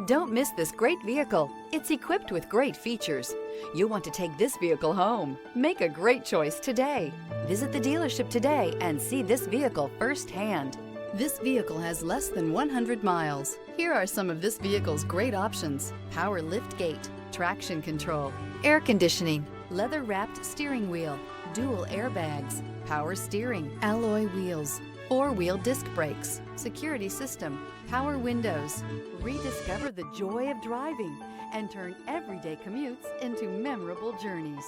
Don't miss this great vehicle. It's equipped with great features. You'll want to take this vehicle home. Make a great choice today. Visit the dealership today and see this vehicle firsthand. This vehicle has less than 100 miles. Here are some of this vehicle's great options: power lift gate, traction control, air conditioning, leather-wrapped steering wheel, dual airbags, power steering, alloy wheels, four-wheel disc brakes, security system, power windows. Rediscover the joy of driving and turn everyday commutes into memorable journeys.